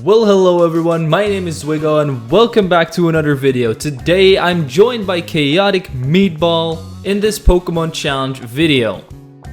Well, hello everyone, my name is Zwigo and welcome back to another video. Today I'm joined by chaoticmeatball in this Pokemon Challenge video.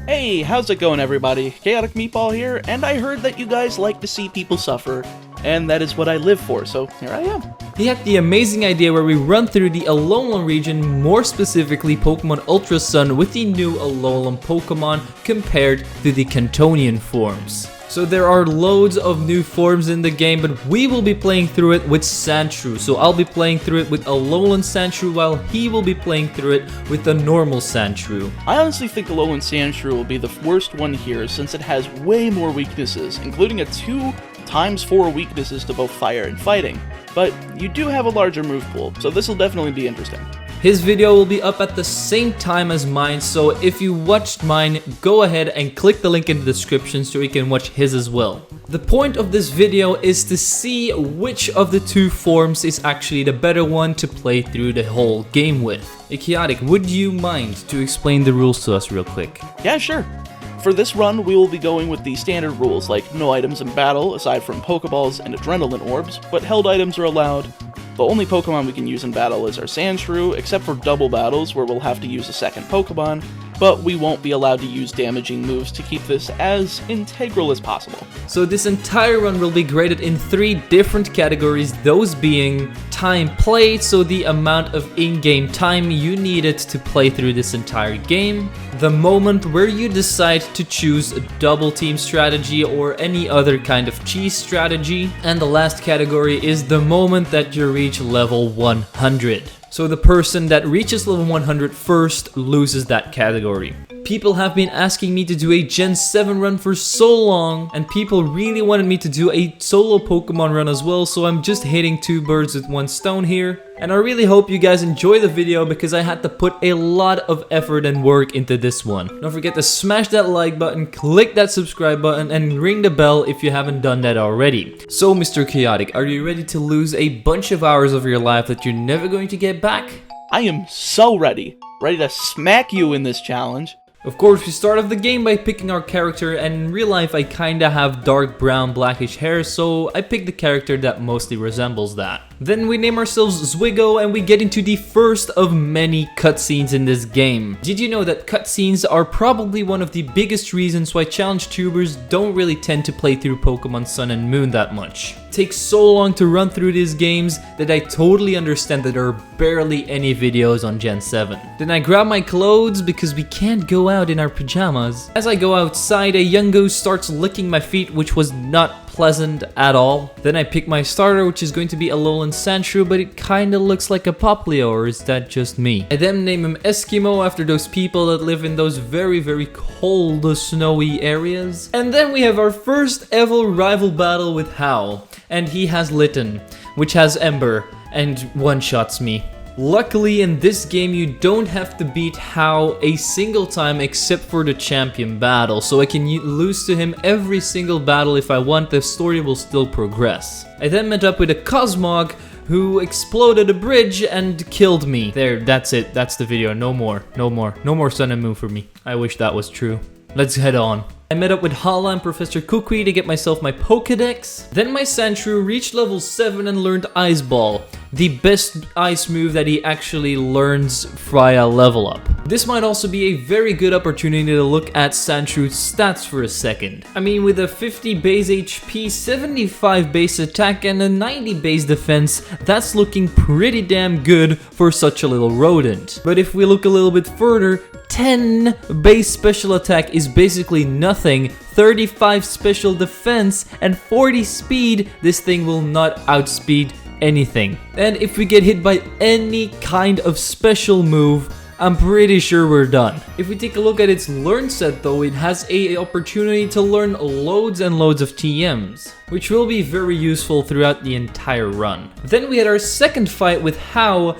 Hey, how's it going everybody? chaoticmeatball here, and I heard that you guys like to see people suffer, and that is what I live for, so here I am. He had the amazing idea where we run through the Alolan region, more specifically Pokemon Ultra Sun with the new Alolan Pokemon compared to the Kantonian forms. So there are loads of new forms in the game, but we will be playing through it with Sandshrew. So I'll be playing through it with Alolan Sandshrew while he will be playing through it with the normal Sandshrew. I honestly think Alolan Sandshrew will be the worst one here since it has way more weaknesses, including a 2x4 weaknesses to both fire and fighting. But you do have a larger move pool, so this will definitely be interesting. His video will be up at the same time as mine, so if you watched mine, go ahead and click the link in the description so you can watch his as well. The point of this video is to see which of the two forms is actually the better one to play through the whole game with. Chaotic, would you mind to explain the rules to us real quick? Yeah, sure. For this run, we will be going with the standard rules like no items in battle aside from Pokeballs and Adrenaline Orbs, but held items are allowed. The only Pokemon we can use in battle is our Sandshrew, except for double battles where we'll have to use a second Pokemon, but we won't be allowed to use damaging moves to keep this as integral as possible. So this entire run will be graded in 3 different categories, those being time played, so the amount of in-game time you needed to play through this entire game, the moment where you decide to choose a double team strategy or any other kind of cheese strategy, and the last category is the moment that you reach level 100. So the person that reaches level 100 first loses that category. People have been asking me to do a Gen 7 run for so long, and people really wanted me to do a solo Pokemon run as well, so I'm just hitting 2 birds with 1 stone here. And I really hope you guys enjoy the video because I had to put a lot of effort and work into this one. Don't forget to smash that like button, click that subscribe button, and ring the bell if you haven't done that already. So Mr. Chaotic, are you ready to lose a bunch of hours of your life that you're never going to get back? I am so ready to smack you in this challenge. Of course, we start off the game by picking our character, and in real life I kinda have dark brown blackish hair, so I picked the character that mostly resembles that. Then we name ourselves Zwigo and we get into the first of many cutscenes in this game. Did you know that cutscenes are probably one of the biggest reasons why challenge tubers don't really tend to play through Pokemon Sun and Moon that much? It takes so long to run through these games that I totally understand that there are barely any videos on Gen 7. Then I grab my clothes because we can't go out in our pajamas. As I go outside, a young goose starts licking my feet, which was not pleasant at all. Then I pick my starter, which is going to be Alolan Sandshrew, but it kinda looks like a Poplio, or is that just me? I then name him Eskimo after those people that live in those very cold, snowy areas. And then we have our first ever rival battle with Howl, and he has Litten, which has Ember, and one-shots me. Luckily, in this game, you don't have to beat Howl a single time except for the champion battle, so I can lose to him every single battle if I want. The story will still progress. I then met up with a Cosmog who exploded a bridge and killed me. There, that's it. That's the video. No more Sun and Moon for me. I wish that was true. Let's head on. I met up with Hala and Professor Kukui to get myself my Pokedex. Then my Sandshrew reached level 7 and learned Ice Ball, the best ice move that he actually learns via level up. This might also be a very good opportunity to look at Sandshrew's stats for a second. I mean, with a 50 base HP, 75 base attack, and a 90 base defense, that's looking pretty damn good for such a little rodent. But if we look a little bit further, 10 base special attack is basically nothing, 35 special defense, and 40 speed. This thing will not outspeed anything. And if we get hit by any kind of special move, I'm pretty sure we're done. If we take a look at its learn set though, it has an opportunity to learn loads and loads of TMs, which will be very useful throughout the entire run. Then we had our second fight with Howl,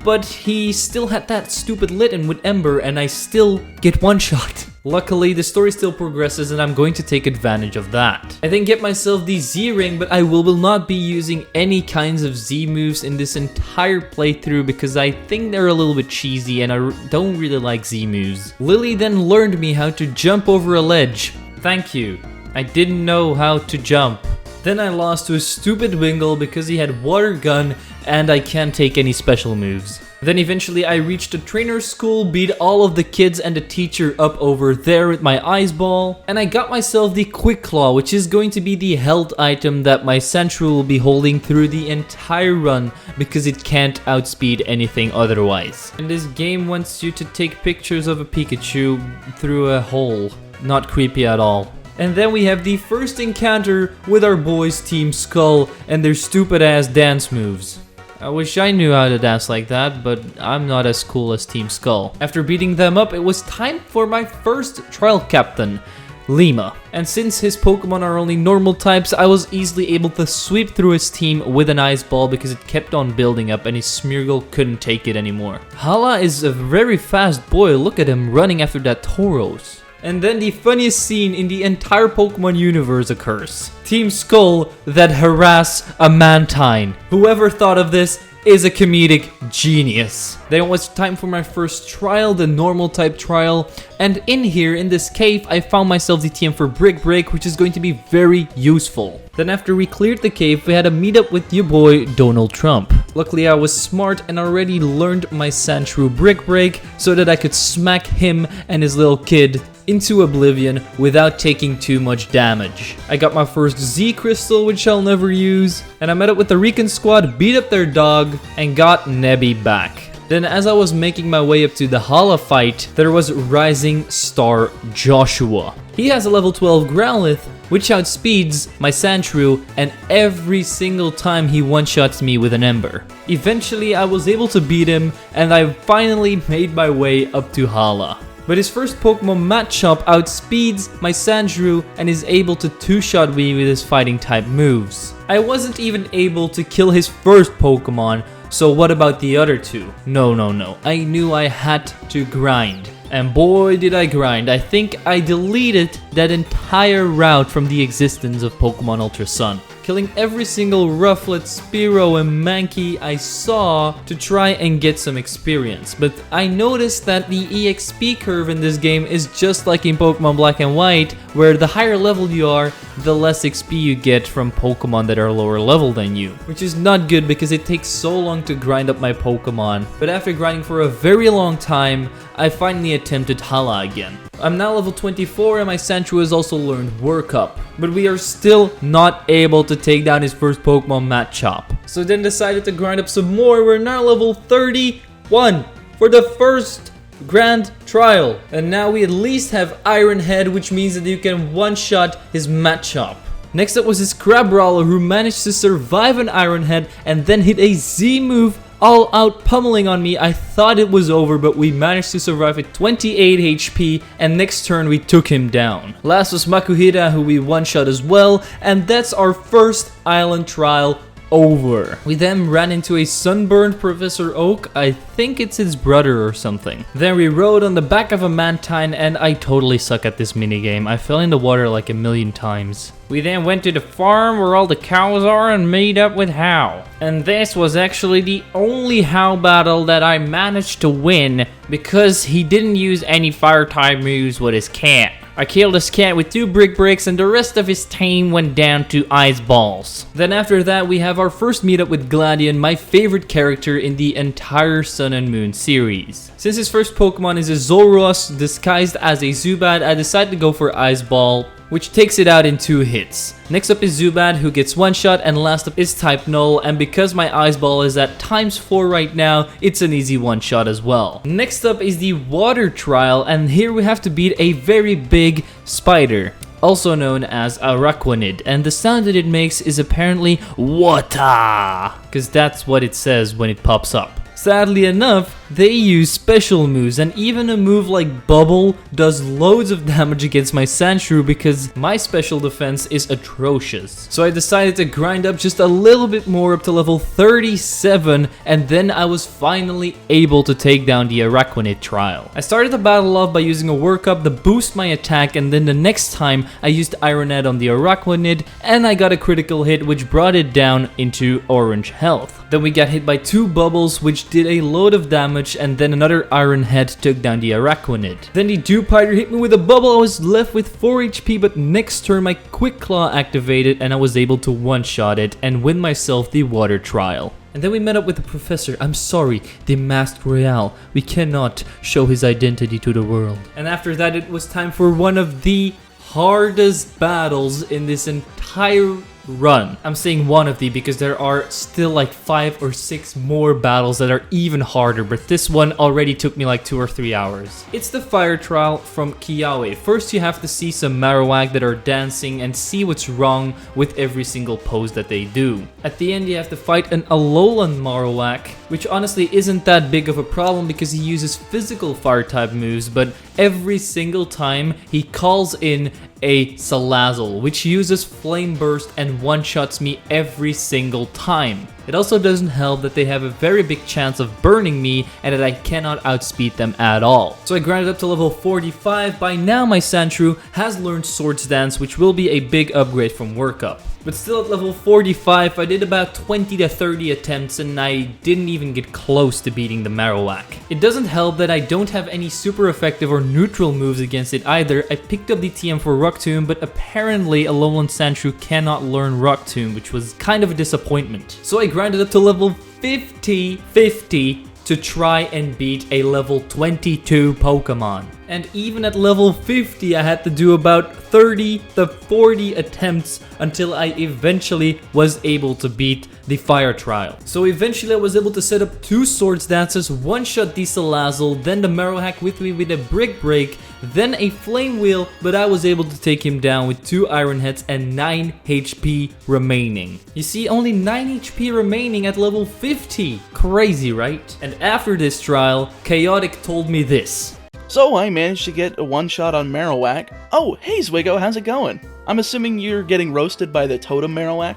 but he still had that stupid Litten with Ember and I still get one shot. Luckily, the story still progresses and I'm going to take advantage of that. I then get myself the Z-Ring, but I will not be using any kinds of Z moves in this entire playthrough because I think they're a little bit cheesy and I don't really like Z moves. Lily then learned me how to jump over a ledge. Thank you. I didn't know how to jump. Then I lost to a stupid Wingull because he had Water Gun and I can't take any special moves. Then eventually I reached a trainer school, beat all of the kids and the teacher up over there with my Ice Ball, and I got myself the Quick Claw, which is going to be the health item that my Sandshrew will be holding through the entire run because it can't outspeed anything otherwise. And this game wants you to take pictures of a Pikachu through a hole. Not creepy at all. And then we have the first encounter with our boys Team Skull and their stupid ass dance moves. I wish I knew how to dance like that, but I'm not as cool as Team Skull. After beating them up, it was time for my first trial captain, Lima. And since his Pokemon are only normal types, I was easily able to sweep through his team with an Ice Ball because it kept on building up and his Smeargle couldn't take it anymore. Hala is a very fast boy, look at him running after that Tauros. And then the funniest scene in the entire Pokemon universe occurs. Team Skull that harass a Mantine. Whoever thought of this is a comedic genius. Then it was time for my first trial, the normal type trial. And in here, in this cave, I found myself the TM for Brick Break, which is going to be very useful. Then after we cleared the cave, we had a meetup with your boy, Donald Trump. Luckily, I was smart and already learned my Sandshrew Brick Break so that I could smack him and his little kid into oblivion without taking too much damage. I got my first Z Crystal, which I'll never use, and I met up with the Recon squad, beat up their dog, and got Nebby back. Then as I was making my way up to the Hala fight, there was Rising Star Joshua. He has a level 12 Growlithe, which outspeeds my Sandshrew, and every single time he one-shots me with an Ember. Eventually I was able to beat him, and I finally made my way up to Hala. But his first Pokemon Machop outspeeds my Sandshrew and is able to two-shot me with his fighting type moves. I wasn't even able to kill his first Pokemon, so what about the other two? No. I knew I had to grind. And boy did I grind. I think I deleted that entire route from the existence of Pokemon Ultra Sun, killing every single Rufflet, Spearow, and Mankey I saw to try and get some experience. But I noticed that the EXP curve in this game is just like in Pokemon Black and White, where the higher level you are, the less XP you get from Pokemon that are lower level than you. Which is not good because it takes so long to grind up my Pokemon. But after grinding for a very long time, I finally attempted Hala again. I'm now level 24 and my Sandshrew has also learned Work Up. But we are still not able to take down his first Pokemon Machop. So then decided to grind up some more. We're now level 31 for the first Grand Trial. And now we at least have Iron Head, which means that you can one-shot his Machop. Next up was his Crabrawler, who managed to survive an Iron Head and then hit a Z move all out pummeling on me. I thought it was over, but we managed to survive at 28 HP, and next turn we took him down. Last was Makuhita, who we one-shot as well, and that's our first island trial over. We then ran into a sunburned Professor Oak. I think it's his brother or something. Then we rode on the back of a Mantine, and I totally suck at this minigame. I fell in the water like a million times. We then went to the farm where all the cows are and made up with How. And this was actually the only How battle that I managed to win because he didn't use any fire type moves with his cat. I killed his cat with 2 Brick Breaks and the rest of his team went down to Ice Balls. Then after that we have our first meetup with Gladion, my favorite character in the entire Sun and Moon series. Since his first Pokemon is a Zolros disguised as a Zubat, I decided to go for Ice Ball, which takes it out in 2 hits. Next up is Zubat, who gets one shot, and last up is type Null, and because my Ice Ball is at ×4 right now, it's an easy one shot as well. Next up is the Water Trial, and here we have to beat a very big spider, also known as Araquanid, and the sound that it makes is apparently water, because that's what it says when it pops up. Sadly enough, they use special moves, and even a move like Bubble does loads of damage against my Sandshrew because my special defense is atrocious. So I decided to grind up just a little bit more up to level 37, and then I was finally able to take down the Araquanid trial. I started the battle off by using a Work Up to boost my attack, and then the next time I used Iron Head on the Araquanid, and I got a critical hit which brought it down into orange health. Then we got hit by 2 bubbles which did a load of damage damage, and then another Iron Head took down the Araquanid. Then the Dewpider hit me with a bubble. I was left with 4 HP, but next turn my Quick Claw activated and I was able to one-shot it and win myself the water trial. And then we met up with the professor. I'm sorry, the Masked Royale. We cannot show his identity to the world. And after that, it was time for one of the hardest battles in this entire run. I'm saying one of the because there are still like 5 or 6 more battles that are even harder, but this one already took me like 2 or 3 hours. It's the fire trial from Kiawe. First you have to see some Marowak that are dancing and see what's wrong with every single pose that they do. At the end you have to fight an Alolan Marowak, which honestly isn't that big of a problem because he uses physical fire type moves, but every single time he calls in a Salazzle, which uses Flame Burst and one-shots me every single time. It also doesn't help that they have a very big chance of burning me and that I cannot outspeed them at all. So I grinded up to level 45. By now my Sandshrew has learned Swords Dance, which will be a big upgrade from Workup. But still at level 45, I did about 20 to 30 attempts and I didn't even get close to beating the Marowak. It doesn't help that I don't have any super effective or neutral moves against it either. I picked up the TM for Rock Tomb, but apparently Alolan Sandshrew cannot learn Rock Tomb, which was kind of a disappointment. So I grinded up to level 50 to try and beat a level 22 Pokemon. And even at level 50 I had to do about 30 to 40 attempts until I eventually was able to beat the fire trial. So eventually I was able to set up 2 Swords Dances, one-shot the Salazzle, then the Marowak with me with a Brick Break, then a Flame Wheel, but I was able to take him down with 2 Iron Heads and 9 HP remaining. You see, only 9 HP remaining at level 50. Crazy, right? And after this trial, Chaotic told me this. So I managed to get a one-shot on Marowak. Oh, hey Zwigo, how's it going? I'm assuming you're getting roasted by the Totem Marowak?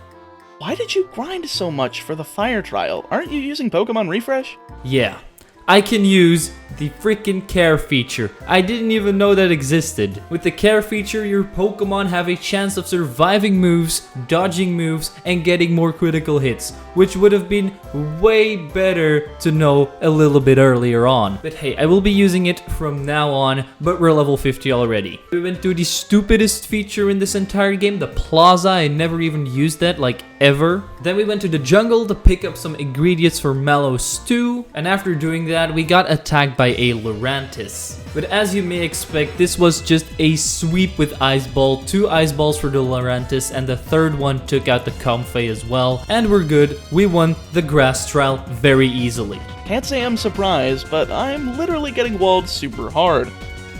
Why did you grind so much for the fire trial? Aren't you using Pokemon Refresh? Yeah, I can use the freaking care feature. I didn't even know that existed. With the care feature, your Pokemon have a chance of surviving moves, dodging moves, and getting more critical hits, which would have been way better to know a little bit earlier on. But hey, I will be using it from now on, but we're level 50 already. We went to the stupidest feature in this entire game, the Plaza. I never even used that, like, ever. Then we went to the jungle to pick up some ingredients for Mallow Stew, and after doing that, we got attacked by a Lurantis. But as you may expect, this was just a sweep with Ice Ball, 2 Ice Balls for the Lurantis, and the third one took out the Comfey as well, and we're good. We won the grass trial very easily. Can't say I'm surprised, but I'm literally getting walled super hard.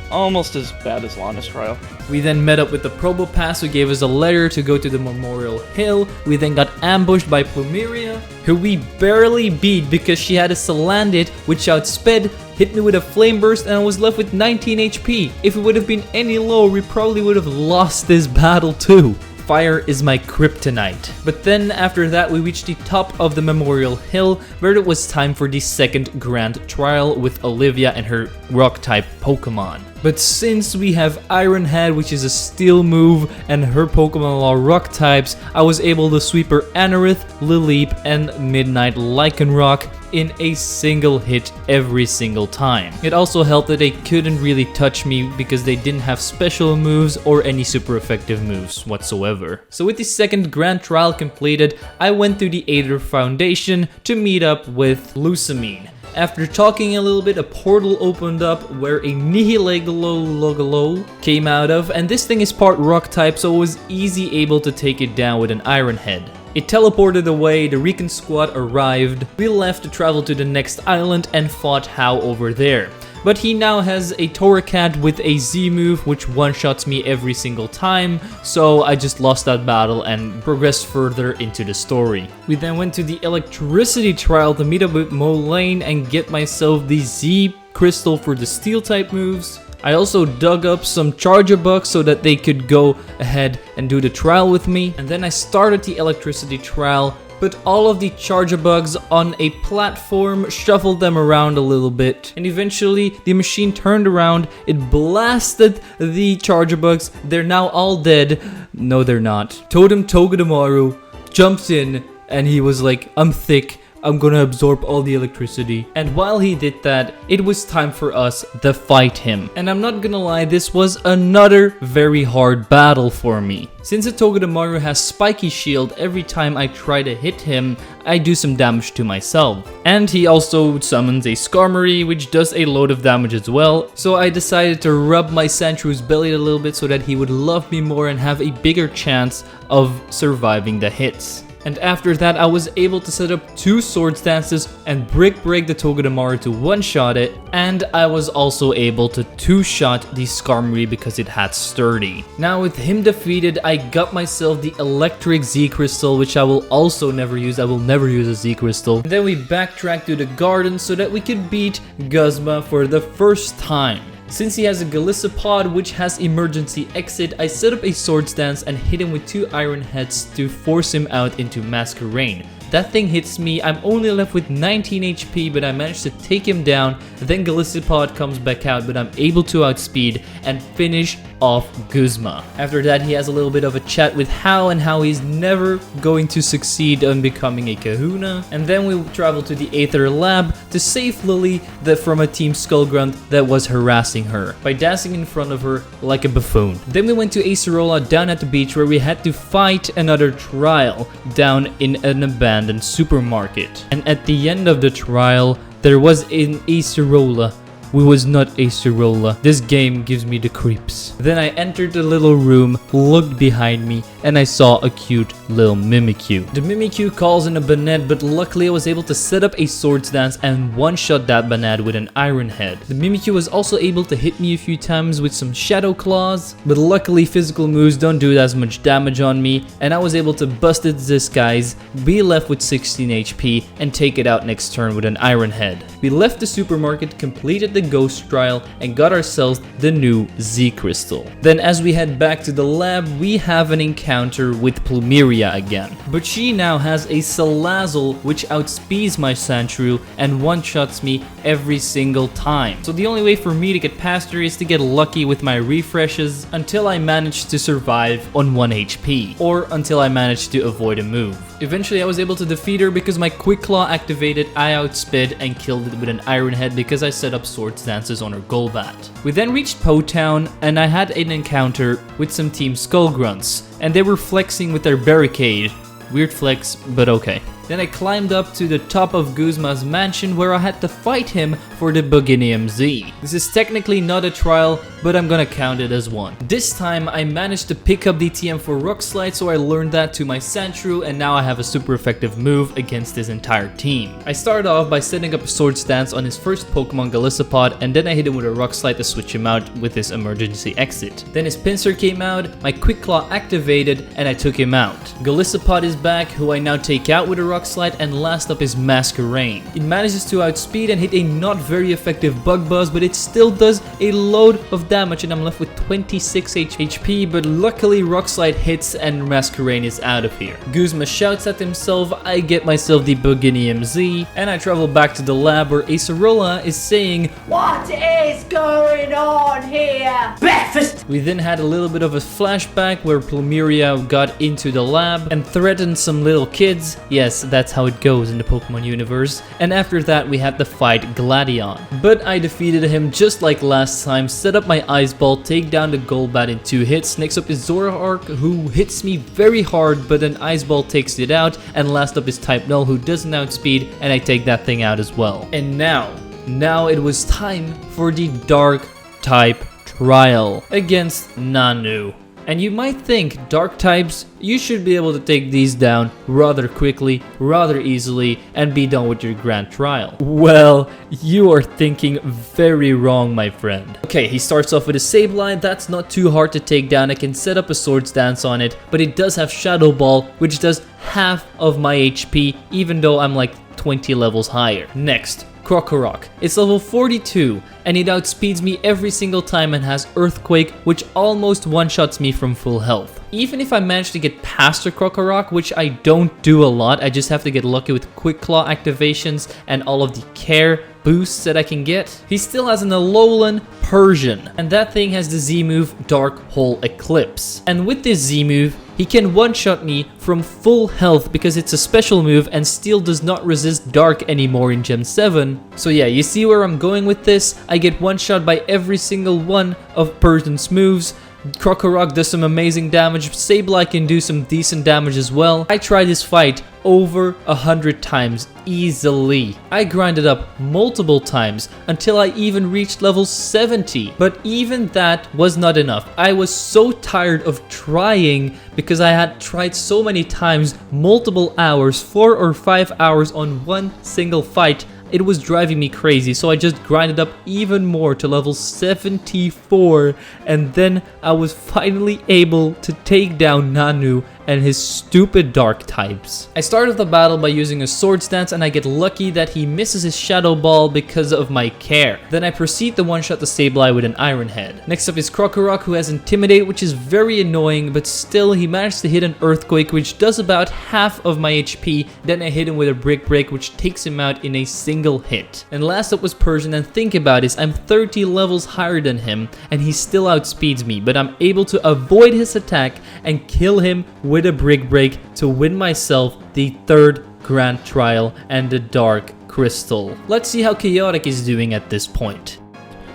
Almost as bad as Lana's trial. We then met up with the Probopass, who gave us a letter to go to the Memorial Hill. We then got ambushed by Plumeria, who we barely beat because she had a Salandit, which outsped, hit me with a Flame Burst, and I was left with 19 HP. If it would have been any lower, we probably would have lost this battle too. Fire is my kryptonite. But then after that we reached the top of the Memorial Hill, where it was time for the second grand trial with Olivia and her rock type Pokemon. But since we have Iron Head, which is a steel move, and her Pokemon are rock types, I was able to sweep her Anorith, Lileep, and Midnight Lycanroc in a single hit every single time. It also helped that they couldn't really touch me because they didn't have special moves or any super effective moves whatsoever. So with the second grand trial completed, I went to the Aether Foundation to meet up with Lusamine. After talking a little bit, a portal opened up where a Nihilego came out of, and this thing is part rock type, so it was easy able to take it down with an Iron Head. It teleported away, the Recon Squad arrived, we left to travel to the next island and fought How over there. But he now has a Torracat with a Z move which one-shots me every single time, so I just lost that battle and progressed further into the story. We then went to the electricity trial to meet up with Molayne and get myself the Z crystal for the steel type moves. I also dug up some charger bucks so that they could go ahead and do the trial with me. And then I started the electricity trial, put all of the charger bugs on a platform, shuffled them around a little bit, and eventually the machine turned around, it blasted the charger bugs, they're now all dead. No, they're not. Totem Togedemaru jumped in and he was like, I'm thick, I'm gonna absorb all the electricity. And while he did that, it was time for us to fight him. And I'm not gonna lie, this was another very hard battle for me. Since the Togedemaru has spiky shield, every time I try to hit him, I do some damage to myself. And he also summons a Skarmory, which does a load of damage as well. So I decided to rub my Sandshrew's belly a little bit so that he would love me more and have a bigger chance of surviving the hits. And after that, I was able to set up 2 Swords Dances and break the Togedemaru to one-shot it. And I was also able to 2-shot the Skarmory because it had Sturdy. Now with him defeated, I got myself the Electric Z Crystal, which I will also never use. I will never use a Z Crystal. And then we backtracked to the garden so that we could beat Guzma for the first time. Since he has a Golisopod which has emergency exit, I set up a Swords Dance and hit him with 2 Iron Heads to force him out into Masquerain. That thing hits me, I'm only left with 19 HP, but I managed to take him down. Then Golisopod comes back out, but I'm able to outspeed and finish off Guzma. After that, he has a little bit of a chat with Hao and how he's never going to succeed on becoming a Kahuna. And then we travel to the Aether Lab to save Lily from a Team Skullgrunt that was harassing her by dancing in front of her like a buffoon. Then we went to Acerola down at the beach where we had to fight another trial down in an abandoned supermarket. And at the end of the trial, there was an Acerola We was not Acerola. This game gives me the creeps. Then I entered the little room, looked behind me, and I saw a cute little Mimikyu. The Mimikyu calls in a Banette, but luckily I was able to set up a Swords Dance and one-shot that Banette with an Iron Head. The Mimikyu was also able to hit me a few times with some Shadow Claws, but luckily physical moves don't do as much damage on me, and I was able to bust its disguise, be left with 16 HP, and take it out next turn with an Iron Head. We left the supermarket, completed the ghost trial, and got ourselves the new Z Crystal. Then as we head back to the lab, we have an encounter with Plumeria again. But she now has a Salazzle which outspeeds my Sandshrew and one-shots me every single time. So the only way for me to get past her is to get lucky with my refreshes until I manage to survive on 1 HP, or until I manage to avoid a move. Eventually I was able to defeat her because my Quick Claw activated, I outsped and killed it with an Iron Head because I set up Swords Dances on her Golbat. We then reached Po Town and I had an encounter with some Team Skullgrunts, and they were flexing with their barricade. Weird flex, but okay. Then I climbed up to the top of Guzma's mansion where I had to fight him for the Buginium Z. This is technically not a trial, but I'm gonna count it as one. This time I managed to pick up the TM for Rock Slide, so I learned that to my Sandshrew, and now I have a super effective move against his entire team. I started off by setting up a Swords Dance on his first Pokemon Golisopod, and then I hit him with a Rock Slide to switch him out with his emergency exit. Then his Pinsir came out, my Quick Claw activated, and I took him out. Golisopod is back, who I now take out with a Rock Slide, and last up is Masquerain. It manages to outspeed and hit a not very effective Bug Buzz, but it still does a load of damage, and I'm left with 26 HP, but luckily Rock Slide hits and Masquerain is out of here. Guzma shouts at himself, I get myself the Buginium Z, and I travel back to the lab where Acerola is saying, "What is going on here? Breakfast!" We then had a little bit of a flashback where Plumeria got into the lab and threatened some little kids. Yes, that's how it goes in the Pokemon universe. And after that we had to fight Gladion. But I defeated him just like last time, set up my Ice Ball, take down the Golbat in 2 hits. Next up is Zoroark, who hits me very hard, but an Ice Ball takes it out. And last up is Type Null, who doesn't outspeed, and I take that thing out as well. And now it was time for the Dark type trial against Nanu. And you might think, Dark types, you should be able to take these down rather quickly, rather easily, and be done with your grand trial. Well, you are thinking very wrong, my friend. Okay, he starts off with a Sableye. That's not too hard to take down. I can set up a Swords Dance on it, but it does have Shadow Ball, which does half of my HP, even though I'm like 20 levels higher. Next, Krokorok. It's level 42, and it outspeeds me every single time and has Earthquake, which almost one-shots me from full health. Even if I manage to get past the Krokorok, which I don't do a lot, I just have to get lucky with Quick Claw activations and all of the care boosts that I can get, he still has an Alolan Persian, and that thing has the Z move Dark Hole Eclipse. And with this Z move, he can one-shot me from full health because it's a special move and Steel does not resist Dark anymore in Gen 7. So yeah, you see where I'm going with this? I get one-shot by every single one of Persian's moves. Krokorok does some amazing damage, Sableye can do some decent damage as well. I tried this fight over 100 times easily. I grinded up multiple times until I even reached level 70. But even that was not enough. I was so tired of trying because I had tried so many times, multiple hours, 4 or 5 hours on one single fight. It was driving me crazy, so I just grinded up even more to level 74, and then I was finally able to take down Nanu and his stupid dark types. I started the battle by using a Swords Dance, and I get lucky that he misses his Shadow Ball because of my care. Then I proceed to one-shot the Sableye with an Iron Head. Next up is Krokorok, who has Intimidate, which is very annoying, but still he managed to hit an Earthquake, which does about half of my HP. Then I hit him with a Brick Break, which takes him out in a single hit. And last up was Persian, and think about this, I'm 30 levels higher than him, and he still outspeeds me, but I'm able to avoid his attack and kill him with a Brick Break to win myself the 3rd Grand Trial and the Dark Crystal. Let's see how Chaotic is doing at this point.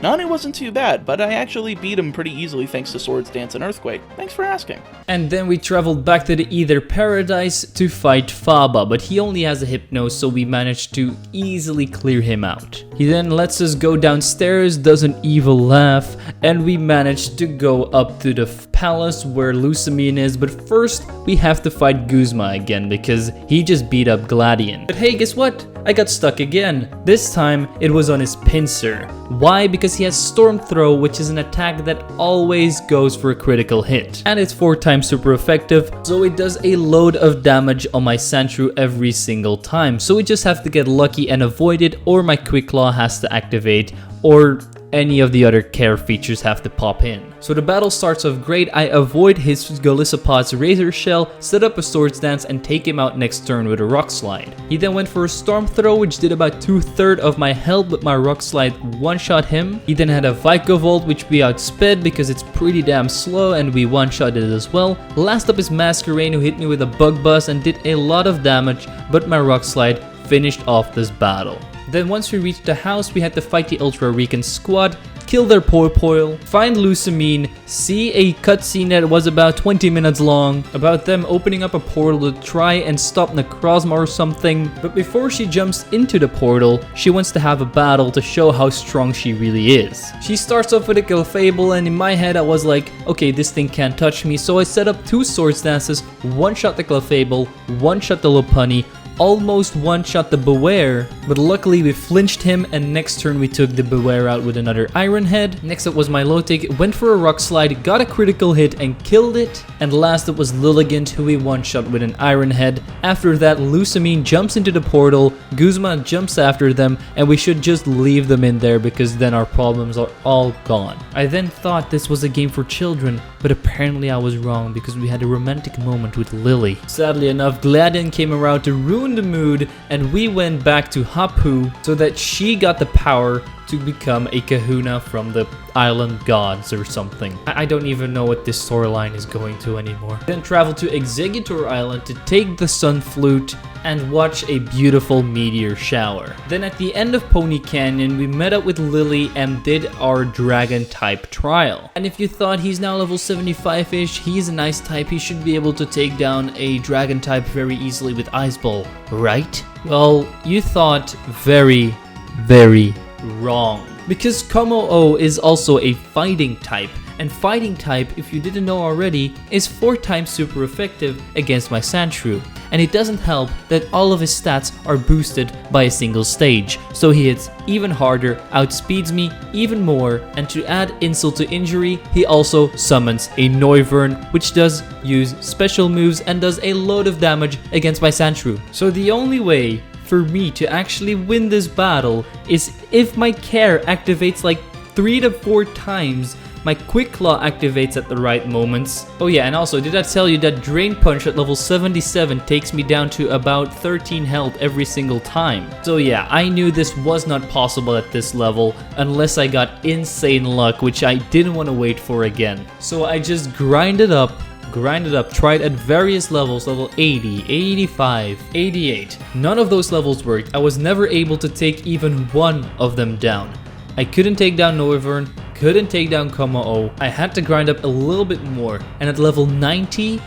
Nanu wasn't too bad, but I actually beat him pretty easily thanks to Swords Dance and Earthquake. Thanks for asking. And then we traveled back to the Aether Paradise to fight Faba, but he only has a Hypno, so we managed to easily clear him out. He then lets us go downstairs, does an evil laugh, and we managed to go up to the palace where Lusamine is, but first we have to fight Guzma again because he just beat up Gladion. But hey, guess what? I got stuck again. This time it was on his pincer. Why? Because he has Storm Throw, which is an attack that always goes for a critical hit. And it's 4 times super effective, so it does a load of damage on my Sandshrew every single time. So we just have to get lucky and avoid it, or my Quick Claw has to activate, or any of the other care features have to pop in. So the battle starts off great. I avoid his Golisopod's Razor Shell, set up a Swords Dance, and take him out next turn with a Rock Slide. He then went for a Storm Throw, which did about 2/3 of my health, but my Rock Slide one-shot him. He then had a Vikavolt, which we outsped because it's pretty damn slow, and we one-shotted it as well. Last up is Masquerain, who hit me with a Bug Buzz and did a lot of damage, but my Rock Slide finished off this battle. Then once we reached the house, we had to fight the Ultra Rican squad, kill their Poipoil, find Lusamine, see a cutscene that was about 20 minutes long, about them opening up a portal to try and stop Necrozma or something. But before she jumps into the portal, she wants to have a battle to show how strong she really is. She starts off with a Clefable, and in my head I was like, okay, this thing can't touch me, so I set up 2 Swords Dances, one-shot the Clefable, one-shot the Lopunny, almost one-shot the Beware, but luckily we flinched him, and next turn we took the Beware out with another Iron Head. Next up was Milotic, went for a Rock Slide, got a critical hit and killed it. And last up was Lilligant, who we one-shot with an Iron Head. After that, Lusamine jumps into the portal, Guzma jumps after them, and we should just leave them in there because then our problems are all gone. I then thought this was a game for children, but apparently I was wrong because we had a romantic moment with Lily. Sadly enough, Gladion came around to ruin the mood, and we went back to Hapu so that she got the power to become a kahuna from the island gods or something. I don't even know what this storyline is going to anymore. Then travel to Executor Island to take the Sun Flute and watch a beautiful meteor shower. Then at the end of Pony Canyon, we met up with Lily and did our dragon type trial. And if you thought he's now level 75-ish, he's a nice type, he should be able to take down a dragon type very easily with Ice Ball, right? Well, you thought very, very wrong. Because Komo-O is also a fighting type, and fighting type, if you didn't know already, is 4 times super effective against my Sandshrew. And it doesn't help that all of his stats are boosted by a single stage, so he hits even harder, outspeeds me even more, and to add insult to injury, he also summons a Noivern, which does use special moves and does a load of damage against my Sandshrew. So the only way for me to actually win this battle is if my care activates like 3 to 4 times my Quick Claw activates at the right moments. Oh yeah, and also, did I tell you that Drain Punch at level 77 takes me down to about 13 health every single time? So yeah, I knew this was not possible at this level unless I got insane luck, which I didn't want to wait for again. So I just grinded up, tried at various levels, level 80, 85, 88. None of those levels worked. I was never able to take even one of them down. I couldn't take down Noivern, couldn't take down Kommo-o. I had to grind up a little bit more, and at level 90,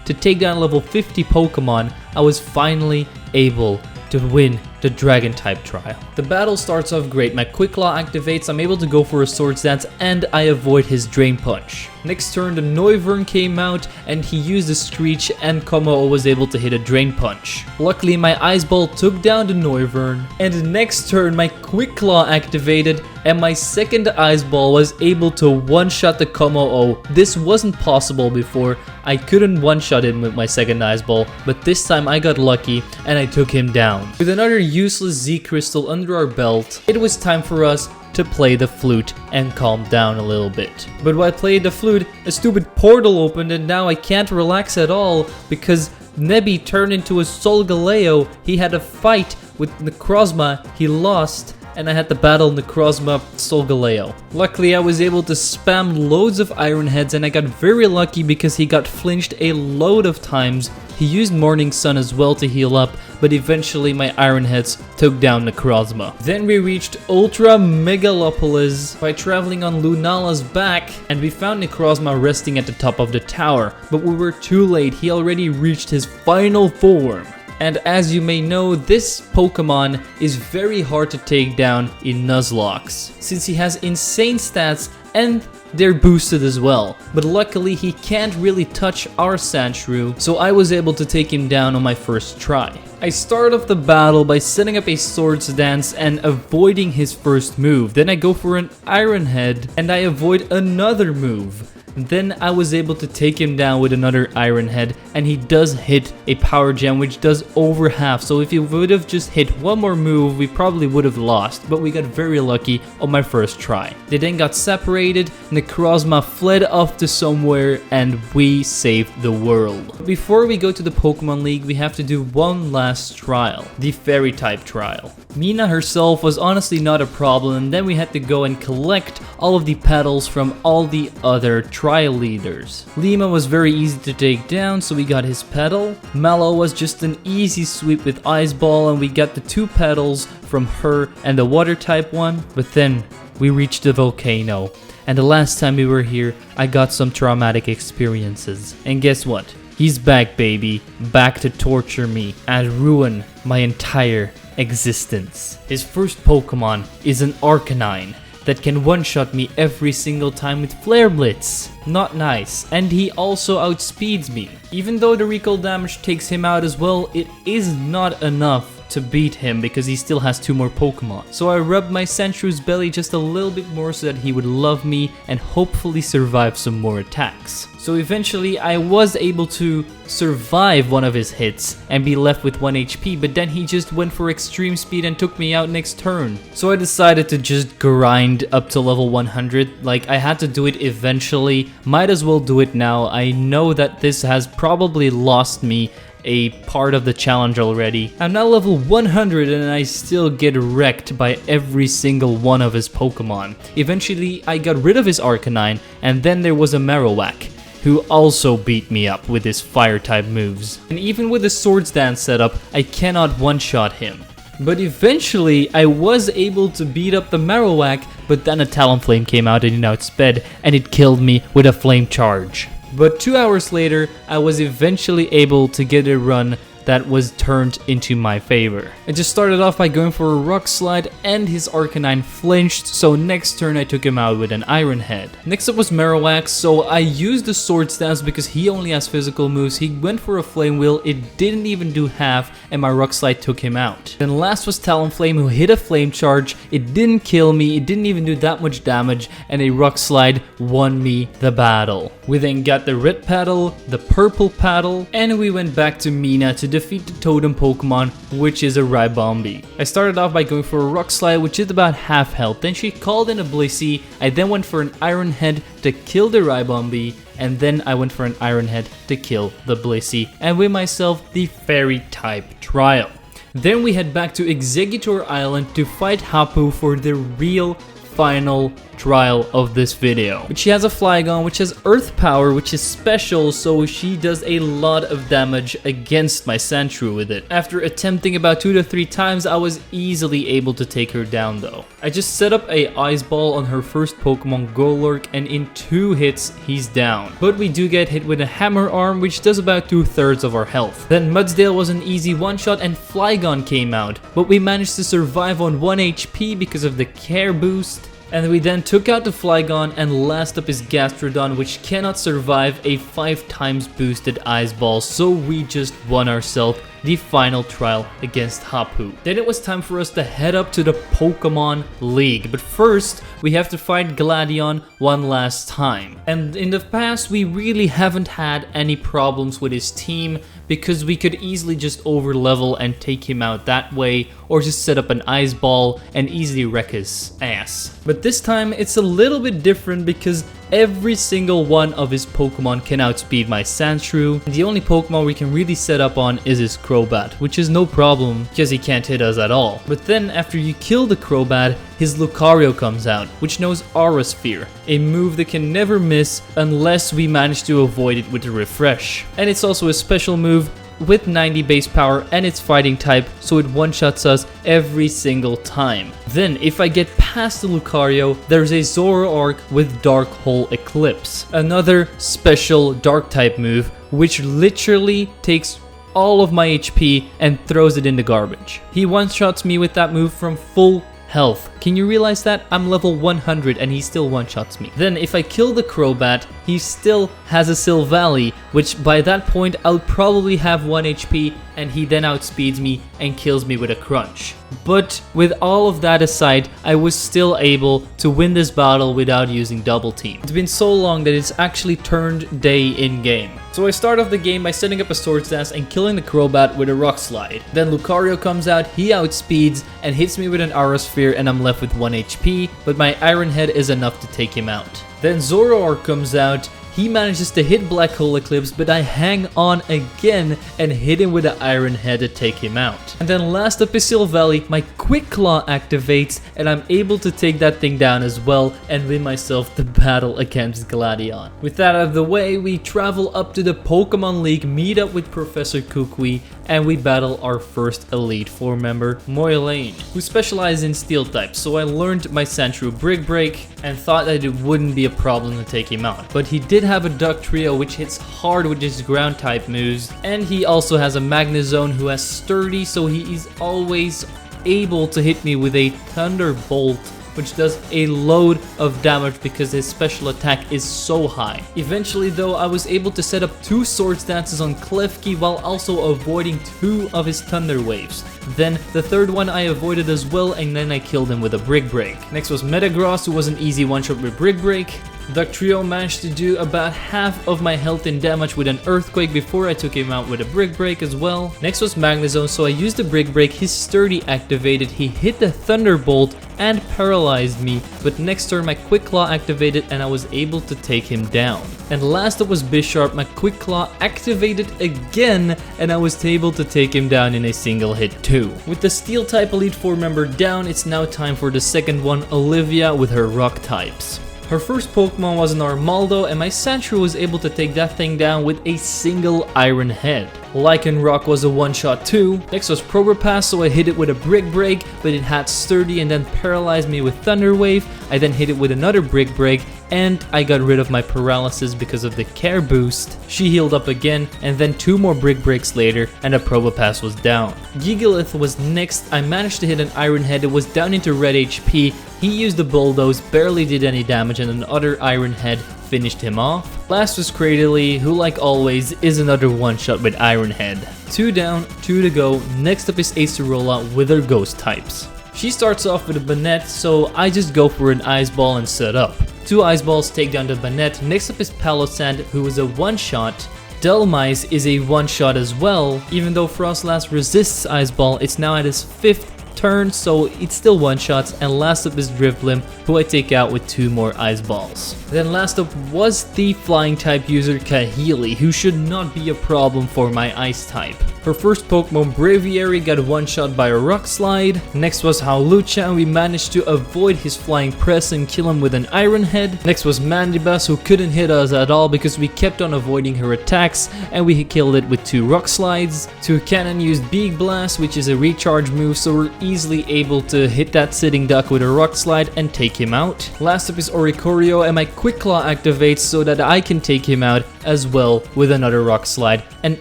to take down level 50 Pokemon, I was finally able to win the Dragon type trial. The battle starts off great, my Quick Claw activates, I'm able to go for a Swords Dance, and I avoid his Drain Punch. Next turn the Noivern came out and he used a Screech and Kommo-o was able to hit a Drain Punch. Luckily my Ice Ball took down the Noivern, and next turn my Quick Claw activated and my second Ice Ball was able to one-shot the Kommo-o. This wasn't possible before. I couldn't one-shot him with my second Ice Ball, but this time I got lucky and I took him down. With another useless Z Crystal under our belt, it was time for us to play the flute and calm down a little bit. But while I played the flute, a stupid portal opened and now I can't relax at all because Nebby turned into a Solgaleo. He had a fight with Necrozma, he lost, and I had to battle Necrozma Solgaleo. Luckily I was able to spam loads of Iron Heads and I got very lucky because he got flinched a load of times. He used Morning Sun as well to heal up, but eventually my Iron Heads took down Necrozma. Then we reached Ultra Megalopolis by traveling on Lunala's back, and we found Necrozma resting at the top of the tower, but we were too late, he already reached his final form. And as you may know, this Pokemon is very hard to take down in Nuzlocke, since he has insane stats and they're boosted as well. But luckily he can't really touch our Sandshrew, so I was able to take him down on my first try. I start off the battle by setting up a Swords Dance and avoiding his first move. Then I go for an Iron Head and I avoid another move. Then I was able to take him down with another Iron Head, and he does hit a Power Gem which does over half, so if he would have just hit one more move we probably would have lost, but we got very lucky on my first try. They then got separated, Necrozma fled off to somewhere, and we saved the world. Before we go to the Pokemon League we have to do one last trial, the Fairy type trial. Mina herself was honestly not a problem, and then we had to go and collect all of the petals from all the other trial leaders. Lima was very easy to take down, so we got his petal. Mallow was just an easy sweep with Ice Ball, and we got the 2 petals from her and the water type one. But then we reached the volcano, and the last time we were here I got some traumatic experiences. And guess what? He's back, baby, back to torture me and ruin my entire existence. His first Pokemon is an Arcanine that can one-shot me every single time with Flare Blitz. Not nice. And he also outspeeds me. Even though the recall damage takes him out as well, it is not enough to beat him because he still has 2 more Pokemon. So I rubbed my Sandshrew's belly just a little bit more so that he would love me and hopefully survive some more attacks. So eventually I was able to survive one of his hits and be left with 1 HP, but then he just went for extreme speed and took me out next turn. So I decided to just grind up to level 100. Like, I had to do it eventually, might as well do it now. I know that this has probably lost me a part of the challenge already. I'm now level 100 and I still get wrecked by every single one of his Pokemon. Eventually I got rid of his Arcanine, and then there was a Marowak, who also beat me up with his fire type moves. And even with the Swords Dance setup, I cannot one-shot him. But eventually I was able to beat up the Marowak, but then a Talonflame came out and it outsped, and it killed me with a Flame Charge. But 2 hours later, I was eventually able to get a run that was turned into my favor. I just started off by going for a Rock Slide, and his Arcanine flinched, so next turn I took him out with an Iron Head. Next up was Marowak, so I used the Swords Dance because he only has physical moves. He went for a Flame Wheel, it didn't even do half, and my Rock Slide took him out. Then last was Talonflame, who hit a Flame Charge, it didn't kill me, it didn't even do that much damage, and a Rock Slide won me the battle. We then got the Red Paddle, the Purple Paddle, and we went back to Mina to defeat the totem Pokemon, which is a Ribombee. I started off by going for a Rock Slide, which is about half health. Then she called in a Blissey. I then went for an Iron Head to kill the Ribombee, and then I went for an Iron Head to kill the Blissey, and win myself the Fairy type trial. Then we head back to Exeggutor Island to fight Hapu for the real final trial of this video. But she has a Flygon which has Earth Power, which is special, so she does a lot of damage against my Sandshrew with it. After attempting about 2 to 3 times, I was easily able to take her down though. I just set up a Ice Ball on her first Pokemon, Golurk, and in 2 hits, he's down. But we do get hit with a Hammer Arm, which does about 2/3 of our health. Then Mudsdale was an easy one-shot and Flygon came out, but we managed to survive on 1 HP because of the Care Boost. And we then took out the Flygon, and last up is Gastrodon, which cannot survive a 5 times boosted Ice Ball, so we just won ourselves the final trial against Hapu. Then it was time for us to head up to the Pokemon League, but first we have to fight Gladion one last time. And in the past we really haven't had any problems with his team, because we could easily just over level and take him out that way, or just set up an Ice Ball and easily wreck his ass. But this time it's a little bit different because every single one of his Pokemon can outspeed my Sandshrew. The only Pokemon we can really set up on is his Crobat, which is no problem because he can't hit us at all. But then after you kill the Crobat, his Lucario comes out, which knows Aura Sphere, a move that can never miss unless we manage to avoid it with a refresh. And it's also a special move with 90 base power, and it's fighting type, so it one-shots us every single time. Then if I get past the Lucario, there's a Zoroark with Dark Hole Eclipse, another special dark type move which literally takes all of my HP and throws it in the garbage. He one-shots me with that move from full health. Can you realize that? I'm level 100 and he still one-shots me. Then if I kill the Crobat, he still has a Silvally, which by that point I'll probably have 1 HP, and he then outspeeds me and kills me with a Crunch. But with all of that aside, I was still able to win this battle without using Double Team. It's been so long that it's actually turned day in game. So I start off the game by setting up a Swords Dance and killing the Crobat with a Rock Slide. Then Lucario comes out, he outspeeds and hits me with an Aura Sphere, and I'm left with 1 HP, but my Iron Head is enough to take him out. Then Zoroark comes out. He manages to hit Black Hole Eclipse, but I hang on again and hit him with an Iron Head to take him out. And then last up is Silvally. My Quick Claw activates, and I'm able to take that thing down as well and win myself the battle against Gladion. With that out of the way, we travel up to the Pokemon League, meet up with Professor Kukui, and we battle our first Elite Four member, Moyelane, who specializes in Steel types. So I learned my Sandshrew Brick Break and thought that it wouldn't be a problem to take him out. But he did have a Duck Trio which hits hard with his ground type moves, and he also has a Magnezone who has Sturdy, so he is always able to hit me with a Thunderbolt, which does a load of damage because his special attack is so high. Eventually though, I was able to set up 2 Swords Dances on Klefki while also avoiding 2 of his Thunder Waves. Then the third one I avoided as well, and then I killed him with a Brick Break. Next was Metagross, who was an easy one-shot with Brick Break. Duck Trio managed to do about half of my health in damage with an Earthquake before I took him out with a Brick Break as well. Next was Magnezone, so I used the Brick Break, his Sturdy activated, he hit the Thunderbolt and paralyzed me, but next turn my Quick Claw activated and I was able to take him down. And last up was Bisharp. My Quick Claw activated again and I was able to take him down in a single hit too. With the Steel type Elite Four member down, it's now time for the second one, Olivia, with her Rock types. Her first Pokemon was an Armaldo, and my Sandshrew was able to take that thing down with a single Iron Head. Lycanroc was a one-shot too. Next was Probopass, so I hit it with a Brick Break, but it had Sturdy and then paralyzed me with Thunder Wave. I then hit it with another Brick Break, and I got rid of my paralysis because of the Care Boost. She healed up again, and then 2 more Brick Breaks later, and the Probopass was down. Gigalith was next. I managed to hit an Iron Head. It was down into red HP. He used the Bulldoze, barely did any damage, and another Iron Head finished him off. Last was Cradily, who like always is another one-shot with Iron Head. 2 down, 2 to go. Next up is Acerola with her Ghost types. She starts off with a Banette, so I just go for an Ice Ball and set up. 2 Ice Balls take down the Banette. Next up is Palossand, who is a one-shot. Delmice is a one-shot as well. Even though Frostlass resists Ice Ball, it's now at his 5th turn, so it's still one-shots. And last up is Drifblim, who I take out with 2 more Ice Balls. Then last up was the Flying type user Kahili, who should not be a problem for my Ice type. Her first Pokemon, Braviary, got one-shot by a Rock Slide. Next was Howlucha, and we managed to avoid his Flying Press and kill him with an Iron Head. Next was Mandibas, who couldn't hit us at all because we kept on avoiding her attacks, and we killed it with 2 Rock Slides. Toucannon used Beak Blast, which is a recharge move, so we're easily able to hit that Sitting Duck with a Rock Slide and take him out. Last up is Oricorio, and my Quick Claw activates so that I can take him out as well with another Rock Slide and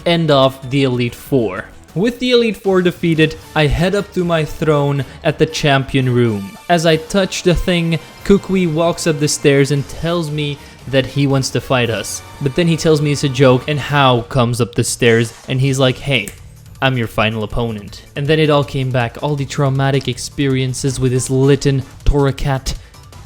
end off the Elite Four. With the Elite Four defeated, I head up to my throne at the champion room. As I touch the thing, Kukui walks up the stairs and tells me that he wants to fight us. But then he tells me it's a joke, and Hao comes up the stairs and he's like, hey, I'm your final opponent. And then it all came back, all the traumatic experiences with his Litten, Torracat.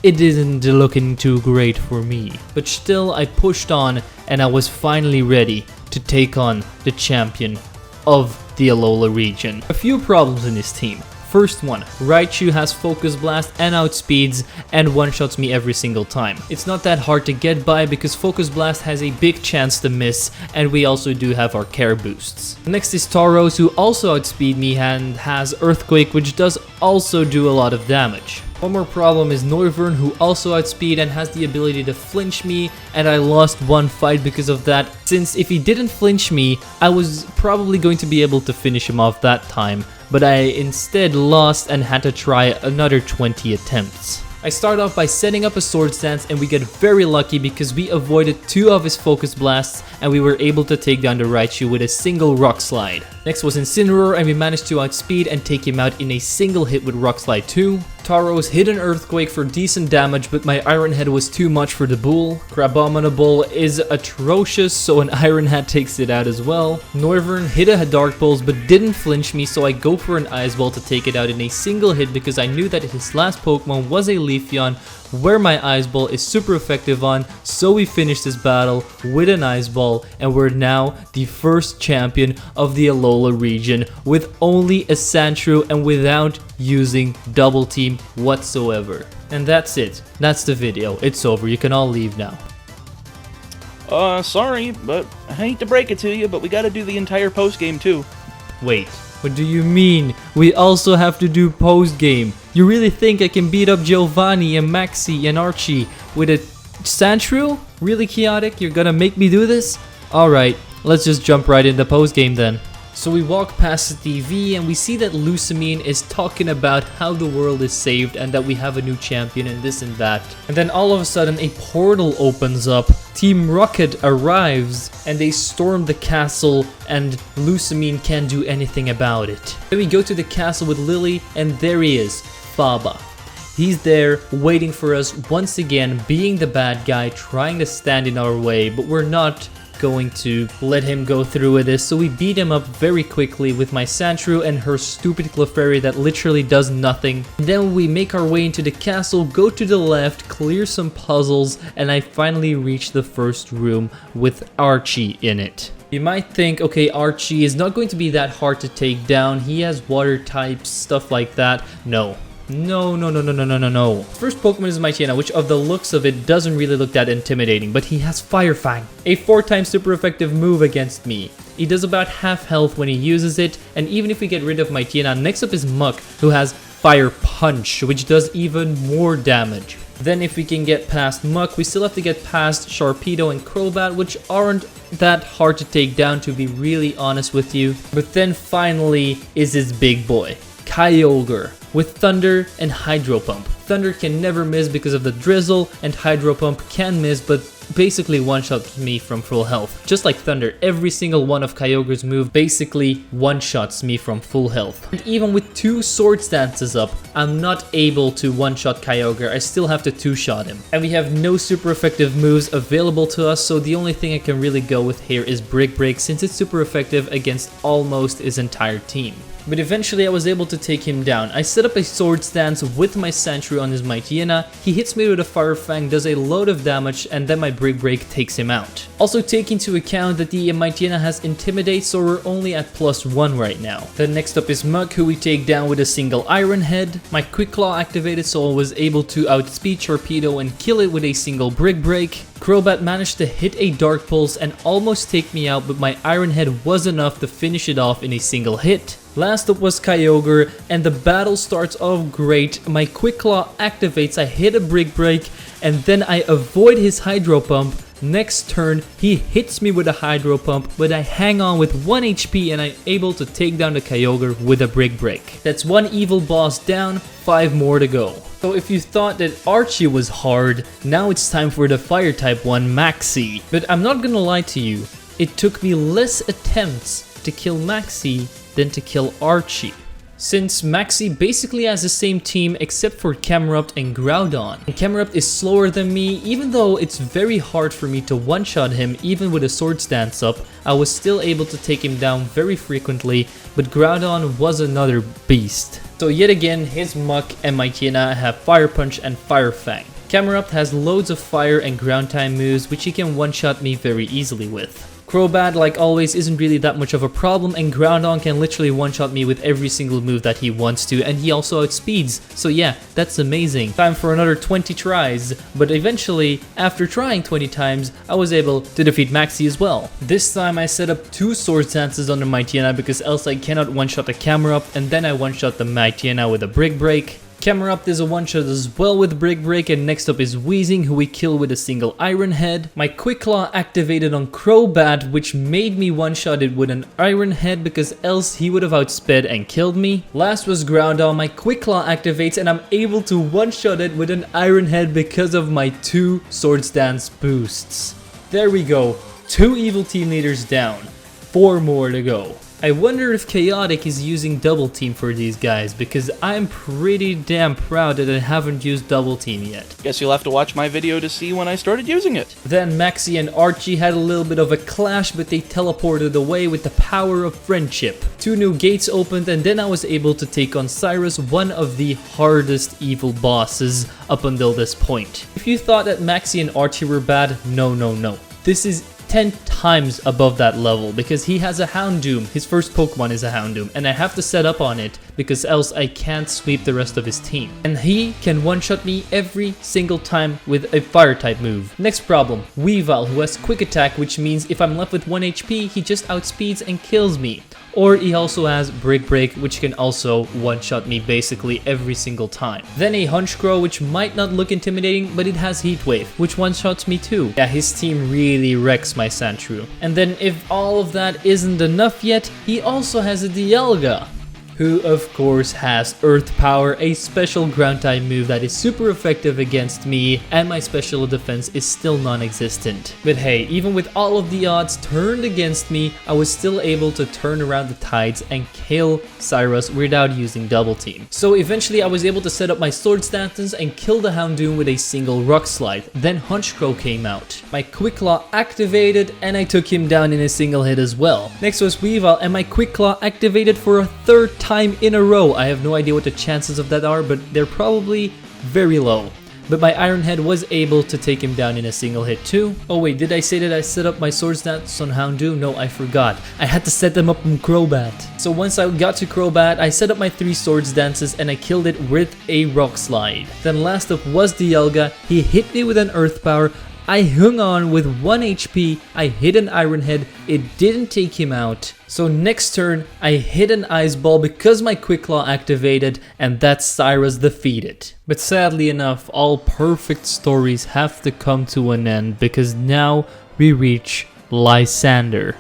It isn't looking too great for me. But still, I pushed on and I was finally ready to take on the champion of the Alola region. A few problems in his team. First one, Raichu has Focus Blast and outspeeds and one-shots me every single time. It's not that hard to get by because Focus Blast has a big chance to miss, and we also do have our care boosts. Next is Tauros, who also outspeed me and has Earthquake, which does also do a lot of damage. One more problem is Noivern, who also outspeed and has the ability to flinch me, and I lost one fight because of that, since if he didn't flinch me, I was probably going to be able to finish him off that time, but I instead lost and had to try another 20 attempts. I start off by setting up a Swords Dance, and we get very lucky because we avoided 2 of his Focus Blasts and we were able to take down the Raichu with a single Rock Slide. Next was Incineroar, and we managed to outspeed and take him out in a single hit with Rock Slide 2. Tauros hit an Earthquake for decent damage, but my Iron Head was too much for the Bull. Crabominable is atrocious, so an Iron Head takes it out as well. Noivern hit a Dark Pulse but didn't flinch me, so I go for an Ice Ball to take it out in a single hit because I knew that his last Pokemon was a Leafeon, where my Ice Ball is super effective on, so we finished this battle with an Ice Ball, and we're now the first champion of the Alola region with only a Sandshrew and without using Double Team whatsoever. And that's it. That's the video. It's over. You can all leave now. Sorry, but I hate to break it to you, but we gotta do the entire post-game too. Wait, what do you mean? We also have to do post-game. You really think I can beat up Giovanni and Maxi and Archie with a Sandshrew? Really, Chaotic? You're gonna make me do this? Alright, let's just jump right into post-game then. So we walk past the TV and we see that Lusamine is talking about how the world is saved and that we have a new champion and this and that. And then all of a sudden a portal opens up, Team Rocket arrives, and they storm the castle and Lusamine can't do anything about it. Then we go to the castle with Lily and there he is, Faba. He's there waiting for us once again, being the bad guy, trying to stand in our way, but we're not going to let him go through with this, so we beat him up very quickly with my Sandshrew and her stupid Clefairy that literally does nothing. And then we make our way into the castle, go to the left, clear some puzzles, and I finally reach the first room with Archie in it. You might think, okay, Archie is not going to be that hard to take down, he has water types, stuff like that. No. No. First Pokemon is Mightyena, which of the looks of it doesn't really look that intimidating, but he has Fire Fang, a 4-time super effective move against me. He does about half health when he uses it, and even if we get rid of Mightyena, next up is Muck, who has Fire Punch, which does even more damage. Then if we can get past Muck, we still have to get past Sharpedo and Crobat, which aren't that hard to take down, to be really honest with you. But then finally is his big boy, Kyogre, with Thunder and Hydro Pump. Thunder can never miss because of the drizzle, and Hydro Pump can miss but basically one-shots me from full health. Just like Thunder, every single one of Kyogre's move basically one-shots me from full health. And even with 2 Swords Dances up, I'm not able to one-shot Kyogre, I still have to 2-shot him. And we have no super effective moves available to us, so the only thing I can really go with here is Brick Break, since it's super effective against almost his entire team. But eventually I was able to take him down. I set up a sword stance with my Sandshrew on his Mightyena. He hits me with a Fire Fang, does a load of damage, and then my Brick Break takes him out. Also take into account that the Mightyena has Intimidate, so we're only at +1 right now. Then next up is Muk, who we take down with a single Iron Head. My Quick Claw activated, so I was able to outspeed Torpedo and kill it with a single Brick Break. Crobat managed to hit a Dark Pulse and almost take me out, but my Iron Head was enough to finish it off in a single hit. Last up was Kyogre, and the battle starts off great. My Quick Claw activates, I hit a Brick Break, and then I avoid his Hydro Pump. Next turn, he hits me with a Hydro Pump, but I hang on with 1 HP and I'm able to take down the Kyogre with a Brick Break. That's 1 evil boss down, 5 more to go. So if you thought that Archie was hard, now it's time for the Fire type one, Maxie. But I'm not gonna lie to you, it took me less attempts to kill Maxie than to kill Archie. Since Maxie basically has the same team except for Camerupt and Groudon. And Camerupt is slower than me, even though it's very hard for me to one-shot him even with a sword stance up, I was still able to take him down very frequently, but Groudon was another beast. So yet again, his Muk and Mightyena have Fire Punch and Fire Fang. Camerupt has loads of fire and ground type moves which he can one-shot me very easily with. Crobat, like always, isn't really that much of a problem, and Groudon can literally one-shot me with every single move that he wants to, and he also outspeeds, so yeah, that's amazing. Time for another 20 tries, but eventually, after trying 20 times, I was able to defeat Maxie as well. This time I set up 2 Sword Stances on the Mightyena because else I cannot one-shot the Camerupt, and then I one-shot the Mightyena with a Brick Break. Camerupt is a one-shot as well with Brick Break, and next up is Weezing, who we kill with a single Iron Head. My Quick Claw activated on Crobat, which made me one-shot it with an Iron Head because else he would have outsped and killed me. Last was Groudon. My Quick Claw activates and I'm able to one-shot it with an Iron Head because of my 2 Sword Stance boosts. There we go, 2 evil team leaders down, 4 more to go. I wonder if Chaotic is using Double Team for these guys, because I'm pretty damn proud that I haven't used Double Team yet. Guess you'll have to watch my video to see when I started using it. Then Maxie and Archie had a little bit of a clash, but they teleported away with the power of friendship. 2 new gates opened, and then I was able to take on Cyrus, one of the hardest evil bosses up until this point. If you thought that Maxie and Archie were bad, no. This is 10 times above that level because he has a Houndoom. His first Pokemon is a Houndoom, and I have to set up on it because else I can't sweep the rest of his team. And he can one-shot me every single time with a Fire type move. Next problem, Weavile, who has Quick Attack, which means if I'm left with 1 HP, he just outspeeds and kills me. Or he also has Brick Break, which can also one-shot me basically every single time. Then a Honchkrow, which might not look intimidating, but it has Heat Wave, which one-shots me too. Yeah, his team really wrecks my Sandshrew. And then if all of that isn't enough yet, he also has a Dialga, who of course has Earth Power, a special ground type move that is super effective against me, and my special defense is still non-existent. But hey, even with all of the odds turned against me, I was still able to turn around the tides and kill Cyrus without using Double Team. So eventually I was able to set up my Sword Stances and kill the Houndoom with a single Rock Slide. Then Honchkrow came out. My Quick Claw activated and I took him down in a single hit as well. Next was Weavile, and my Quick Claw activated for a 3rd time in a row. I have no idea what the chances of that are, but they're probably very low. But my Iron Head was able to take him down in a single hit too. Oh wait, did I say that I set up my Sword Stance on Houndoom? No, I forgot. I had to set them up on Crobat. So once I got to Crobat, I set up my 3 Sword Dances and I killed it with a Rock Slide. Then last up was Dialga. He hit me with an Earth Power. I hung on with 1 HP, I hit an Iron Head, it didn't take him out. So next turn, I hit an Ice Ball because my Quick Claw activated, and that's Cyrus defeated. But sadly enough, all perfect stories have to come to an end because now we reach Lysander,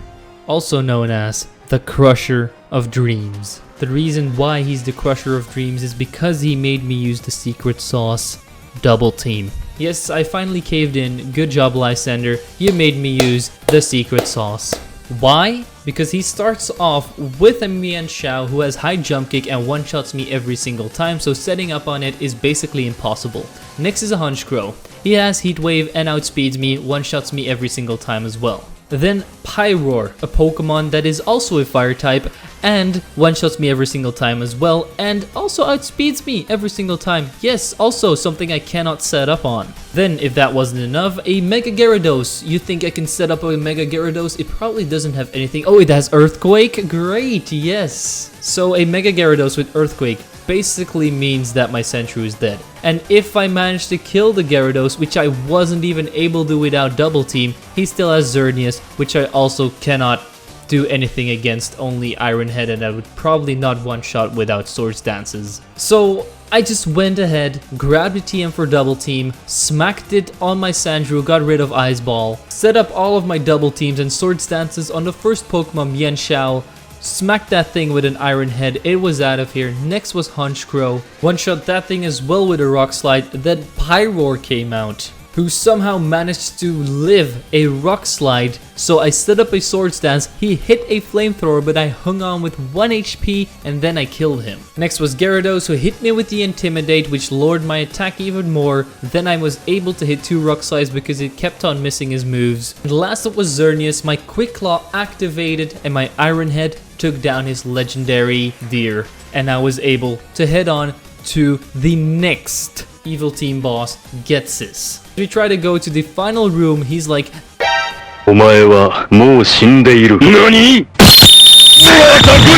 also known as the Crusher of Dreams. The reason why he's the Crusher of Dreams is because he made me use the secret sauce, Double Team. Yes, I finally caved in. Good job, Lysander. You made me use the secret sauce. Why? Because he starts off with a Mienshao who has high jump kick and one-shots me every single time, so setting up on it is basically impossible. Next is a Honchkrow. He has Heat Wave and outspeeds me, one-shots me every single time as well. Then Pyroar, a Pokemon that is also a Fire type, and one-shots me every single time as well, and also outspeeds me every single time. Yes, also something I cannot set up on. Then, if that wasn't enough, a Mega Gyarados. You think I can set up a Mega Gyarados? It probably doesn't have anything. Oh, it has Earthquake? Great, yes. So a Mega Gyarados with Earthquake basically means that my Sandshrew is dead. And if I manage to kill the Gyarados, which I wasn't even able to without Double Team, he still has Xerneas, which I also cannot do anything against, only Iron Head, and I would probably not one-shot without Swords Dances. So I just went ahead, grabbed the TM for Double Team, smacked it on my Sandshrew, got rid of Ice Ball, set up all of my Double Teams and Swords Dances on the first Pokemon, Mienshao, smacked that thing with an Iron Head, it was out of here. Next was Honchkrow, one-shot that thing as well with a Rock Slide. Then Pyroar came out, who somehow managed to live a Rock Slide. So I set up a Swords Dance, he hit a Flamethrower, but I hung on with 1 HP and then I killed him. Next was Gyarados, who hit me with the Intimidate, which lowered my attack even more. Then I was able to hit 2 Rock Slides because it kept on missing his moves. And last up was Xerneas, my Quick Claw activated and my Iron Head took down his legendary Deer. And I was able to head on to the next Evil Team boss, Getsis. We try to go to the final room, he's like,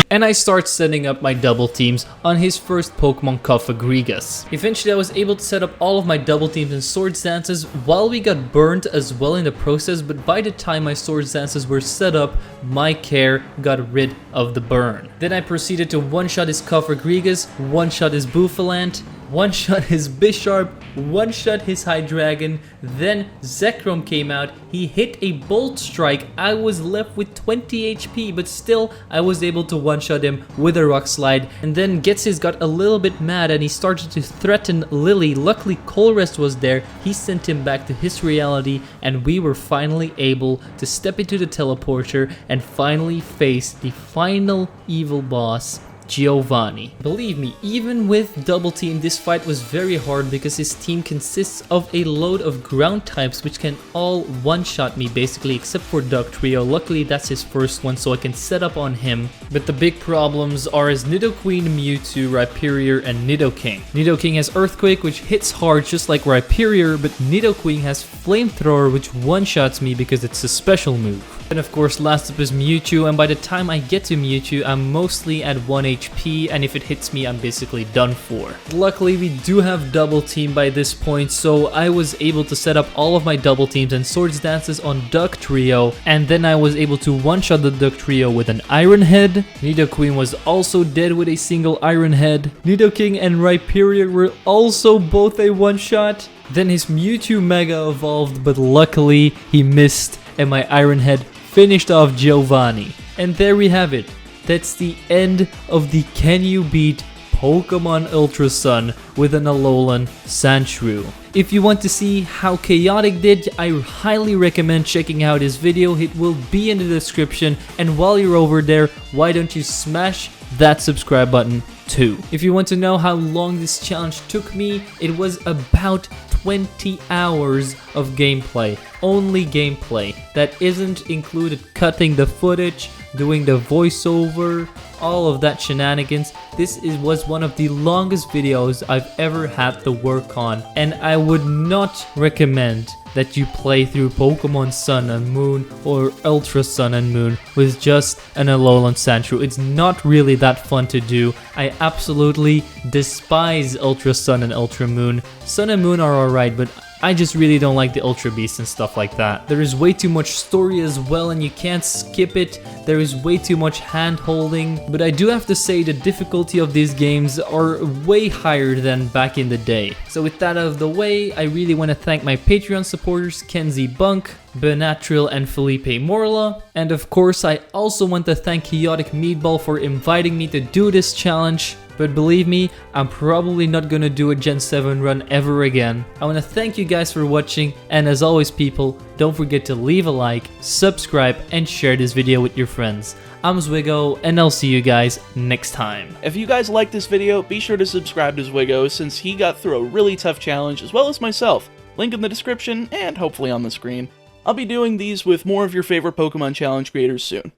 and I start setting up my Double Teams on his first Pokemon, Cofagrigus. Eventually I was able to set up all of my Double Teams and Swords Dances while we got burnt as well in the process, but by the time my Swords Dances were set up, my care got rid of the burn. Then I proceeded to one-shot his Cofagrigus, one-shot his Bouffalant, one-shot his Bisharp, one-shot his Hydreigon, then Zekrom came out, he hit a Bolt Strike, I was left with 20 HP, but still I was able to one-shot him with a Rock Slide, and then Getsis got a little bit mad and he started to threaten Lily. Luckily Colress was there, he sent him back to his reality, and we were finally able to step into the teleporter and finally face the final evil boss, Giovanni. Believe me, even with Double Team, this fight was very hard because his team consists of a load of ground types which can all one-shot me basically, except for Dugtrio. Luckily that's his first one, so I can set up on him. But the big problems are his Nidoqueen, Mewtwo, Rhyperior, and Nidoking. Nidoking has Earthquake, which hits hard just like Rhyperior, but Nidoqueen has Flamethrower, which one-shots me because it's a special move. And of course last up is Mewtwo, and by the time I get to Mewtwo I'm mostly at 1 HP, and if it hits me I'm basically done for. Luckily we do have Double Team by this point, so I was able to set up all of my Double Teams and Swords Dances on Dugtrio, and then I was able to one-shot the Dugtrio with an Iron Head. Nidoqueen was also dead with a single Iron Head. Nidoking and Rhyperior were also both a one-shot. Then his Mewtwo Mega evolved, but luckily he missed and my Iron Head finished off Giovanni. And there we have it. That's the end of the Can You Beat Pokemon Ultra Sun with an Alolan Sandshrew. If you want to see how Chaotic did, I highly recommend checking out his video. It will be in the description, and while you're over there, why don't you smash that subscribe button too. If you want to know how long this challenge took me, it was about 20 hours of gameplay. Only gameplay. That isn't included cutting the footage, doing the voiceover, all of that shenanigans. This was one of the longest videos I've ever had to work on, and I would not recommend that you play through Pokemon Sun and Moon or Ultra Sun and Moon with just an Alolan Sandshrew. It's not really that fun to do. I absolutely despise Ultra Sun and Ultra Moon. Sun and Moon are alright, but I just really don't like the Ultra Beast and stuff like that. There is way too much story as well, and you can't skip it. There is way too much hand holding, but I do have to say the difficulty of these games are way higher than back in the day. So with that out of the way, I really want to thank my Patreon supporters Kenzie Bunk, Benatril, and Felipe Morla. And of course, I also want to thank Chaotic Meatball for inviting me to do this challenge. But believe me, I'm probably not gonna do a Gen 7 run ever again. I wanna thank you guys for watching, and as always people, don't forget to leave a like, subscribe, and share this video with your friends. I'm Zwigo, and I'll see you guys next time. If you guys like this video, be sure to subscribe to Zwigo since he got through a really tough challenge as well as myself. Link in the description and hopefully on the screen. I'll be doing these with more of your favorite Pokemon challenge creators soon.